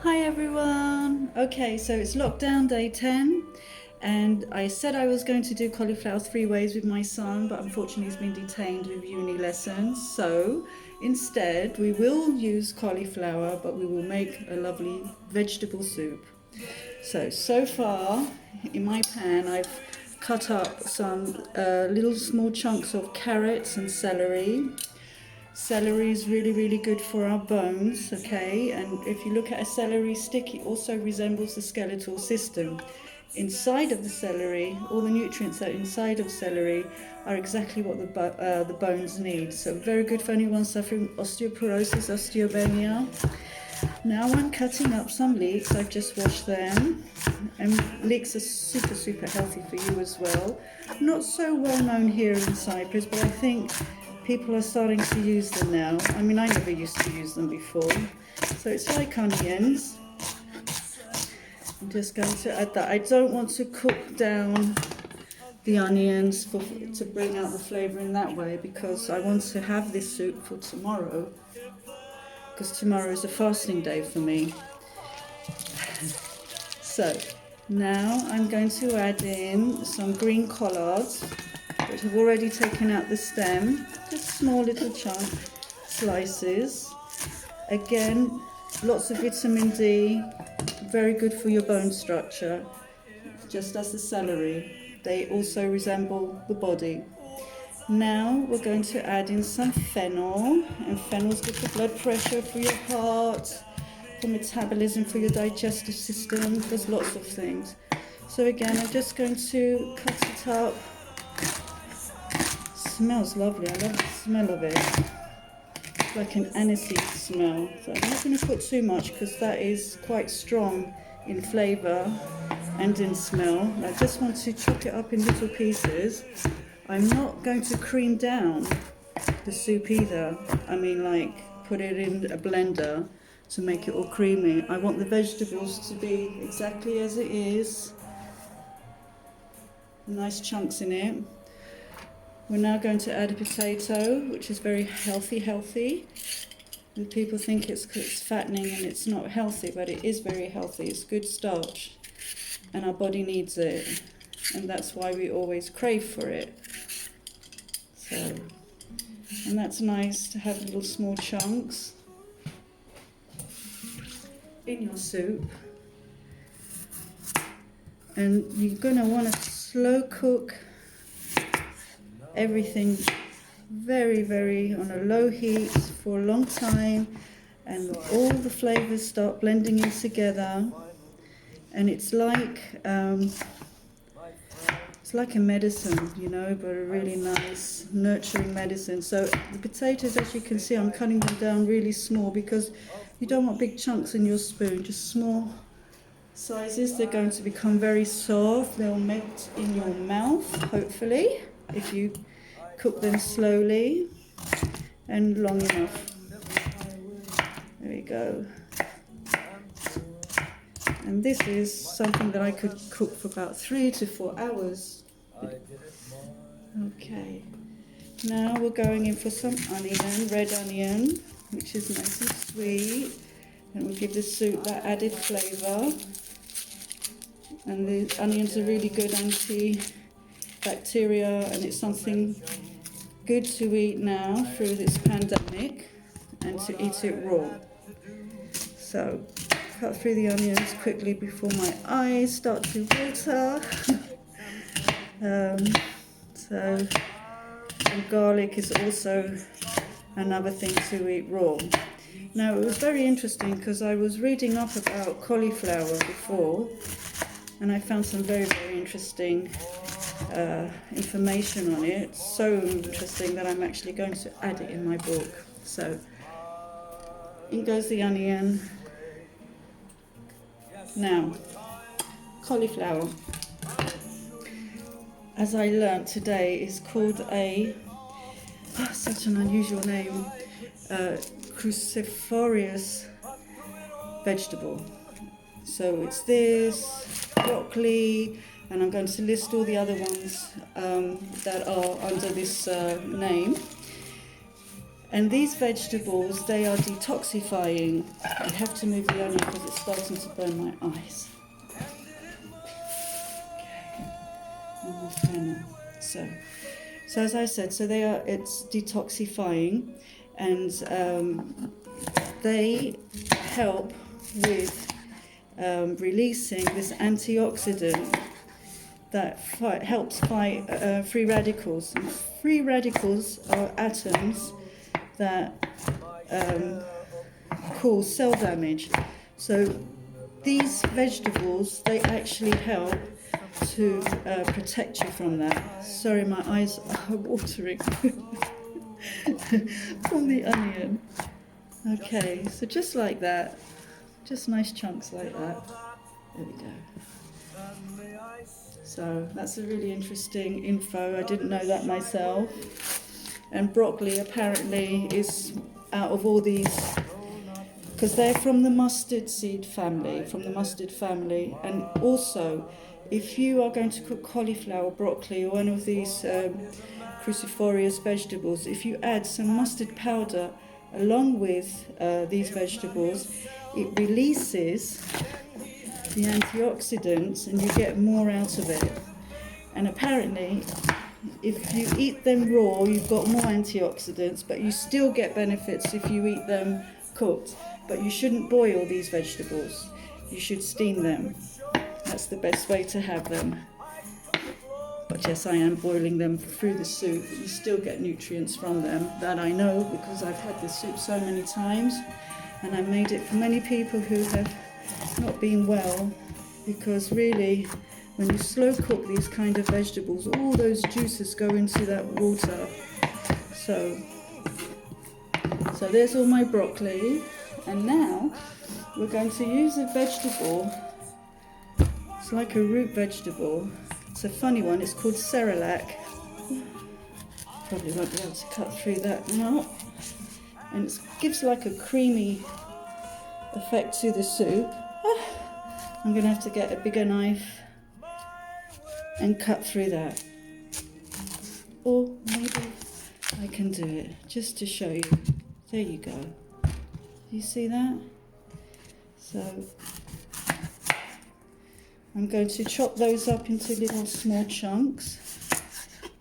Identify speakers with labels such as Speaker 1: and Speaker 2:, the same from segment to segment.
Speaker 1: Hi everyone. Okay, so it's lockdown day 10 and I said I was going to do cauliflower 3 ways with my son, but unfortunately he's been detained with uni lessons. So instead we will use cauliflower, but we will make a lovely vegetable soup. So far in my pan I've cut up some little small chunks of carrots and celery. Celery is really, really good for our bones, okay? And if you look at a celery stick, it also resembles the skeletal system. Inside of the celery, all the nutrients that are inside of celery are exactly what the bones need. So very good for anyone suffering osteoporosis, osteopenia. Now I'm cutting up some leeks. I've just washed them. And leeks are super, super healthy for you as well. Not so well known here in Cyprus, but I think people are starting to use them now. I mean, I never used to use them before. So it's like onions. I'm just going to add that. I don't want to cook down the onions to bring out the flavour in that way, because I want to have this soup for tomorrow, because tomorrow is a fasting day for me. So now I'm going to add in some green collards, which I've already taken out the stem, just small little chunk slices. Again, lots of vitamin D, very good for your bone structure, just as the celery. They also resemble the body. Now we're going to add in some fennel, and fennel's good for blood pressure, for your heart, for metabolism, for your digestive system. There's lots of things. So again, I'm just going to cut it up. Smells lovely. I love the smell of it. It's like an aniseed smell. So I'm not going to put too much because that is quite strong in flavour and in smell. I just want to chop it up in little pieces. I'm not going to cream down the soup either. I mean, like, put it in a blender to make it all creamy. I want the vegetables to be exactly as it is. Nice chunks in it. We're now going to add a potato, which is very healthy. And people think it's fattening and it's not healthy, but it is very healthy. It's good starch, and our body needs it, and that's why we always crave for it. So, and that's nice to have little small chunks in your soup. And you're going to want to slow cook everything very on a low heat for a long time, and all the flavors start blending in together, and it's like a medicine, you know, but a really nice nurturing medicine. So the potatoes, as you can see, I'm cutting them down really small because you don't want big chunks in your spoon, just small sizes. They're going to become very soft. They'll melt in your mouth, hopefully, if you cook them slowly and long enough. There we go. And this is something that I could cook for about 3 to 4 hours. Okay. Now we're going in for some onion, red onion, which is nice and sweet, and will give the soup that added flavour. And the onions are really good anti-bacteria, and it's something good to eat now through this pandemic, and to eat it raw. So cut through the onions quickly before my eyes start to water. And garlic is also another thing to eat raw. Now, it was very interesting because I was reading up about cauliflower before, and I found some very interesting information on it. So interesting that I'm actually going to add it in my book. So in goes the onion. Now, cauliflower, as I learnt today, is called such an unusual name, cruciferous vegetable. So it's this, broccoli, and I'm going to list all the other ones that are under this name. And these vegetables, they are detoxifying. I have to move the onion because it's starting to burn my eyes. And the fennel. So as I said, it's detoxifying, and they help with releasing this antioxidant that helps fight free radicals. And free radicals are atoms that cause cell damage. So these vegetables, they actually help to protect you from that. Sorry, my eyes are watering from the onion. Okay, so just like that, just nice chunks like that. There we go. So that's a really interesting info. I didn't know that myself. And broccoli apparently is out of all these, because they're from the mustard seed family, and also if you are going to cook cauliflower, broccoli, or one of these cruciferous vegetables, if you add some mustard powder along with these vegetables, it releases the antioxidants and you get more out of it. And apparently, if you eat them raw, you've got more antioxidants, but you still get benefits if you eat them cooked. But you shouldn't boil these vegetables. You should steam them. That's the best way to have them. But yes, I am boiling them through the soup. You still get nutrients from them. That I know because I've had this soup so many times. And I made it for many people who have not been well. Because really, when you slow cook these kind of vegetables, all those juices go into that water. So there's all my broccoli. And now we're going to use a vegetable. It's like a root vegetable. It's a funny one. It's called celeriac. Probably won't be able to cut through that now. And it gives like a creamy effect to the soup. I'm going to have to get a bigger knife and cut through that. Or maybe I can do it just to show you. There you go. You see that? So I'm going to chop those up into little small chunks.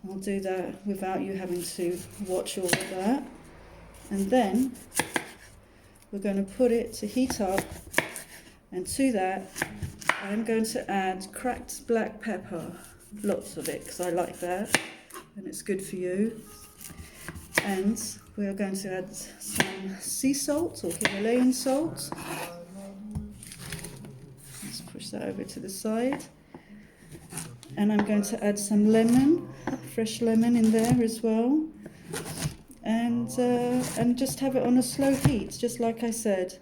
Speaker 1: I'll do that without you having to watch all of that. And then we're going to put it to heat up, and to that I'm going to add cracked black pepper, lots of it because I like that and it's good for you. And we are going to add some sea salt or Himalayan salt. Let's push that over to the side. And I'm going to add some lemon, fresh lemon in there as well. And just have it on a slow heat, just like I said.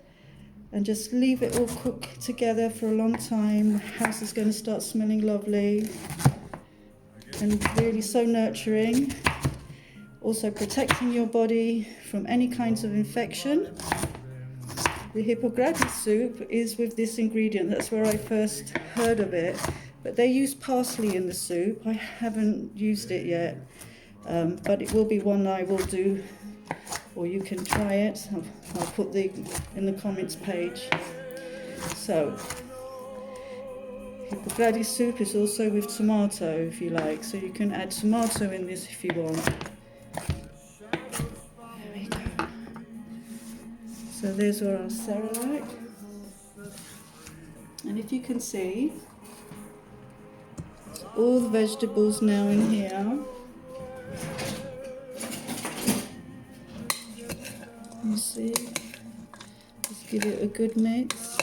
Speaker 1: And just leave it all cook together for a long time. The house is going to start smelling lovely and really so nurturing. Also protecting your body from any kinds of infection. The Hippocratic soup is with this ingredient. That's where I first heard of it. But they use parsley in the soup. I haven't used it yet, but it will be one I will do, or you can try it. I'll put in the comments page. So, Hippocratic soup is also with tomato if you like, so you can add tomato in this if you want. There we go. So there's our celeriac. And if you can see, all the vegetables now in here. You see, just give it a good mix.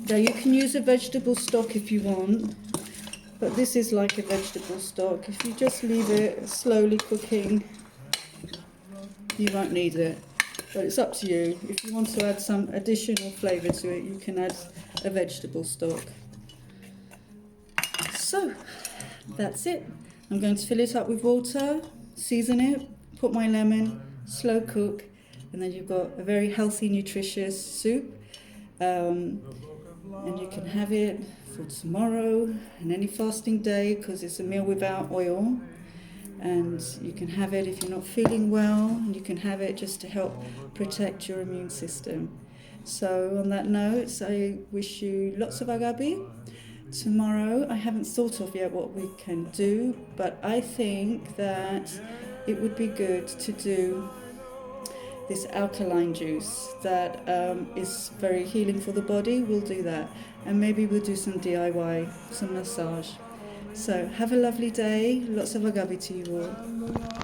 Speaker 1: Now you can use a vegetable stock if you want, but this is like a vegetable stock. If you just leave it slowly cooking, you won't need it. But it's up to you. If you want to add some additional flavour to it, you can add a vegetable stock. So, that's it. I'm going to fill it up with water, season it, put my lemon, slow cook, and then you've got a very healthy, nutritious soup. And you can have it for tomorrow and any fasting day because it's a meal without oil. and you can have it if you're not feeling well, and you can have it just to help protect your immune system. So on that note, I wish you lots of agabi. Tomorrow, I haven't thought of yet what we can do, but I think that it would be good to do this alkaline juice that is very healing for the body. We'll do that, and maybe we'll do some DIY, some massage. So have a lovely day. Lots of agabi to you all.